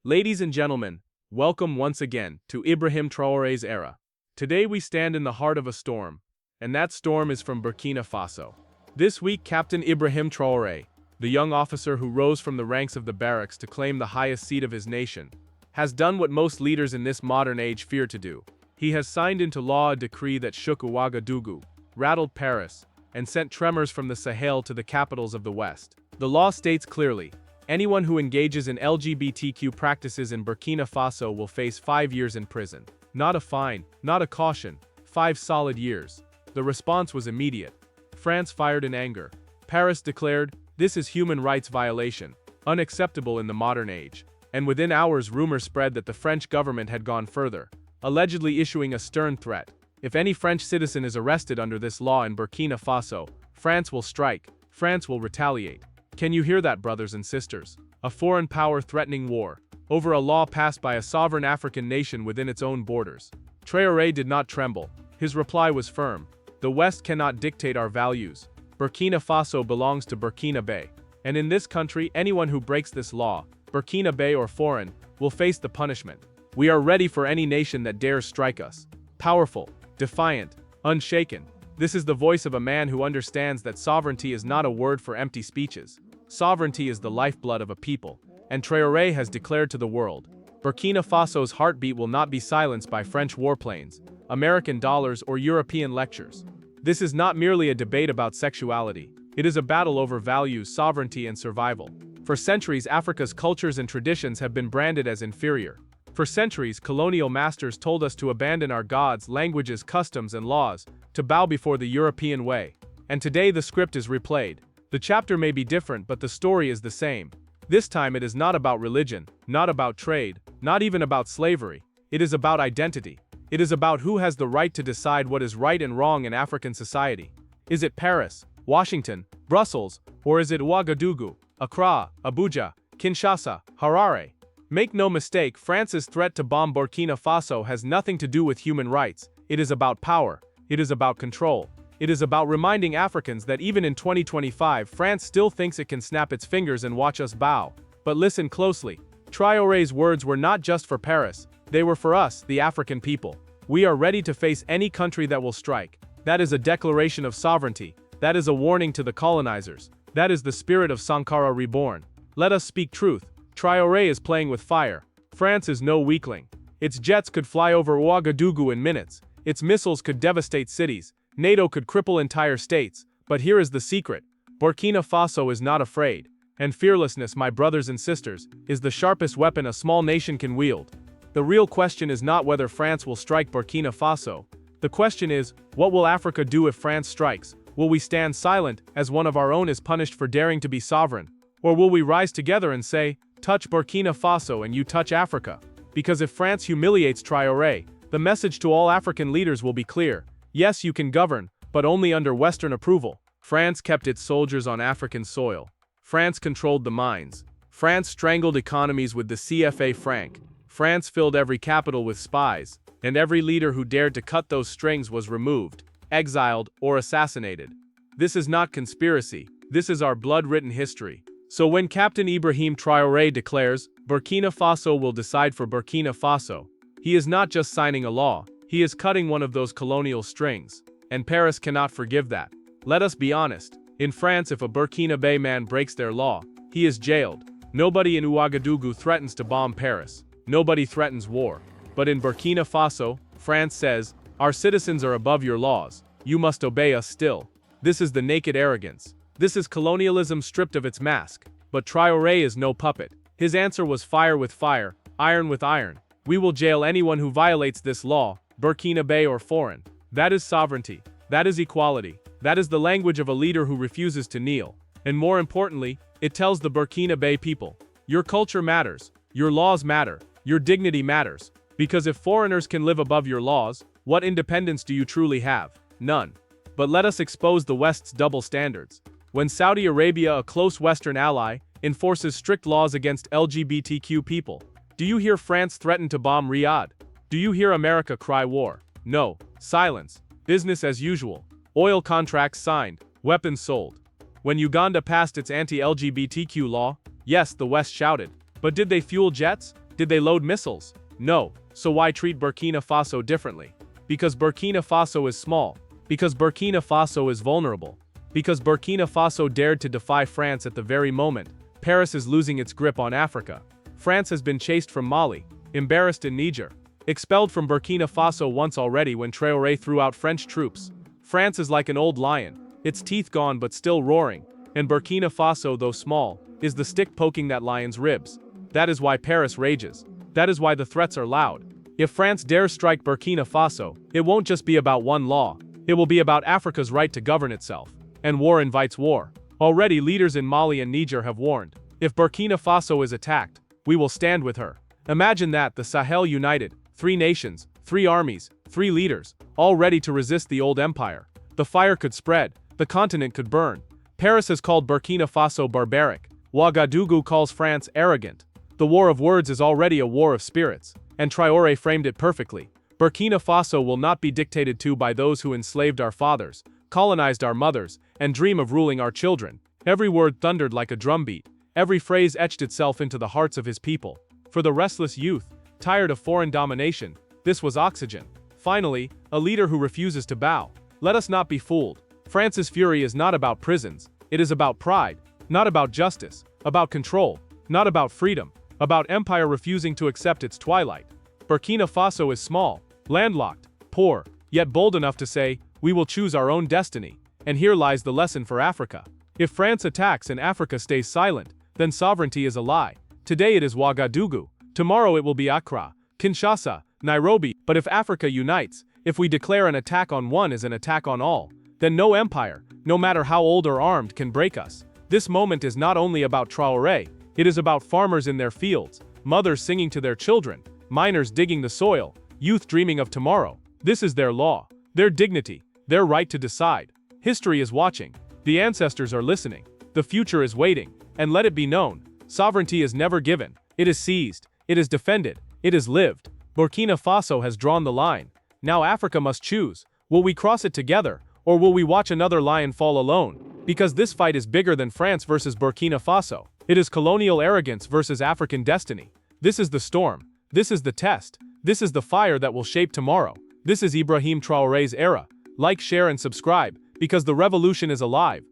Ladies and gentlemen, welcome once again to Ibrahim Traoré's era. Today we stand in the heart of a storm, and that storm is from Burkina Faso. This week Captain Ibrahim Traoré, the young officer who rose from the ranks of the barracks to claim the highest seat of his nation, has done what most leaders in this modern age fear to do. He has signed into law a decree that shook Ouagadougou, rattled Paris, and sent tremors from the Sahel to the capitals of the West. The law states clearly, anyone who engages in LGBTQ practices in Burkina Faso will face 5 years in prison. Not a fine, not a caution, 5 solid years. The response was immediate. France fired in anger. Paris declared, "This is human rights violation, unacceptable in the modern age." And within hours rumors spread that the French government had gone further, allegedly issuing a stern threat. If any French citizen is arrested under this law in Burkina Faso, France will strike, France will retaliate. Can you hear that, brothers and sisters? A foreign power threatening war, over a law passed by a sovereign African nation within its own borders. Traoré did not tremble. His reply was firm. The West cannot dictate our values. Burkina Faso belongs to Burkina Faso. And in this country, anyone who breaks this law, Burkina Faso or foreign, will face the punishment. We are ready for any nation that dares strike us. Powerful, defiant, unshaken. This is the voice of a man who understands that sovereignty is not a word for empty speeches. Sovereignty is the lifeblood of a people, and Traoré has declared to the world, Burkina Faso's heartbeat will not be silenced by French warplanes, American dollars or European lectures. This is not merely a debate about sexuality, it is a battle over values, sovereignty and survival. For centuries Africa's cultures and traditions have been branded as inferior. For centuries colonial masters told us to abandon our gods, languages, customs and laws, to bow before the European way. And today the script is replayed. The chapter may be different but the story is the same. This time it is not about religion, not about trade, not even about slavery. It is about identity. It is about who has the right to decide what is right and wrong in African society. Is it Paris, Washington, Brussels, or is it Ouagadougou, Accra, Abuja, Kinshasa, Harare? Make no mistake, France's threat to bomb Burkina Faso has nothing to do with human rights. It is about power. It is about control. It is about reminding Africans that even in 2025 France still thinks it can snap its fingers and watch us bow. But listen closely. Traoré's words were not just for Paris, they were for us, the African people. We are ready to face any country that will strike. That is a declaration of sovereignty. That is a warning to the colonizers. That is the spirit of Sankara reborn. Let us speak truth. Traoré is playing with fire. France is no weakling. Its jets could fly over Ouagadougou in minutes. Its missiles could devastate cities. NATO could cripple entire states. But here is the secret. Burkina Faso is not afraid. And fearlessness, my brothers and sisters, is the sharpest weapon a small nation can wield. The real question is not whether France will strike Burkina Faso. The question is, what will Africa do if France strikes? Will we stand silent as one of our own is punished for daring to be sovereign? Or will we rise together and say, touch Burkina Faso and you touch Africa? Because if France humiliates Traoré, the message to all African leaders will be clear. Yes, you can govern, but only under Western approval. France kept its soldiers on African soil. France controlled the mines. France strangled economies with the CFA franc. France filled every capital with spies, and every leader who dared to cut those strings was removed, exiled, or assassinated. This is not conspiracy. This is our blood-written history. So when Captain Ibrahim Traoré declares, Burkina Faso will decide for Burkina Faso, he is not just signing a law, he is cutting one of those colonial strings. And Paris cannot forgive that. Let us be honest. In France, if a Burkina Faso man breaks their law, he is jailed. Nobody in Ouagadougou threatens to bomb Paris. Nobody threatens war. But in Burkina Faso, France says, our citizens are above your laws. You must obey us still. This is the naked arrogance. This is colonialism stripped of its mask. But Traoré is no puppet. His answer was fire with fire, iron with iron. We will jail anyone who violates this law, Burkina Faso or foreign. That is sovereignty. That is equality. That is the language of a leader who refuses to kneel. And more importantly, it tells the Burkina Faso people, your culture matters. Your laws matter. Your dignity matters. Because if foreigners can live above your laws, what independence do you truly have? None. But let us expose the West's double standards. When Saudi Arabia, a close Western ally, enforces strict laws against LGBTQ people, do you hear France threaten to bomb Riyadh? Do you hear America cry war? No. Silence. Business as usual. Oil contracts signed. Weapons sold. When Uganda passed its anti-LGBTQ law, yes, the West shouted. But did they fuel jets? Did they load missiles? No. So why treat Burkina Faso differently? Because Burkina Faso is small. Because Burkina Faso is vulnerable. Because Burkina Faso dared to defy France at the very moment Paris is losing its grip on Africa. France has been chased from Mali, embarrassed in Niger, expelled from Burkina Faso once already when Traore threw out French troops. France is like an old lion, its teeth gone but still roaring, and Burkina Faso, though small, is the stick poking that lion's ribs. That is why Paris rages. That is why the threats are loud. If France dares strike Burkina Faso, it won't just be about one law. It will be about Africa's right to govern itself. And war invites war. Already leaders in Mali and Niger have warned. If Burkina Faso is attacked, we will stand with her. Imagine that, the Sahel united, 3 nations, 3 armies, 3 leaders, all ready to resist the old empire. The fire could spread, the continent could burn. Paris has called Burkina Faso barbaric. Ouagadougou calls France arrogant. The war of words is already a war of spirits, and Traore framed it perfectly. Burkina Faso will not be dictated to by those who enslaved our fathers, colonized our mothers, and dream of ruling our children. Every word thundered like a drumbeat. Every phrase etched itself into the hearts of his people. For the restless youth, tired of foreign domination, this was oxygen. Finally, a leader who refuses to bow. Let us not be fooled. France's fury is not about prisons. It is about pride, not about justice, about control, not about freedom, about empire refusing to accept its twilight. Burkina Faso is small, landlocked, poor, yet bold enough to say, we will choose our own destiny. And here lies the lesson for Africa. If France attacks and Africa stays silent, then sovereignty is a lie. Today it is Ouagadougou. Tomorrow it will be Accra, Kinshasa, Nairobi. But if Africa unites, if we declare an attack on one as an attack on all, then no empire, no matter how old or armed, can break us. This moment is not only about Traoré, it is about farmers in their fields, mothers singing to their children, miners digging the soil, youth dreaming of tomorrow. This is their law, their dignity, their right to decide. History is watching. The ancestors are listening. The future is waiting. And let it be known, sovereignty is never given. It is seized. It is defended. It is lived. Burkina Faso has drawn the line. Now Africa must choose. Will we cross it together, or will we watch another lion fall alone? Because this fight is bigger than France versus Burkina Faso. It is colonial arrogance versus African destiny. This is the storm. This is the test. This is the fire that will shape tomorrow. This is Ibrahim Traoré's era. Like, share, and subscribe, because the revolution is alive.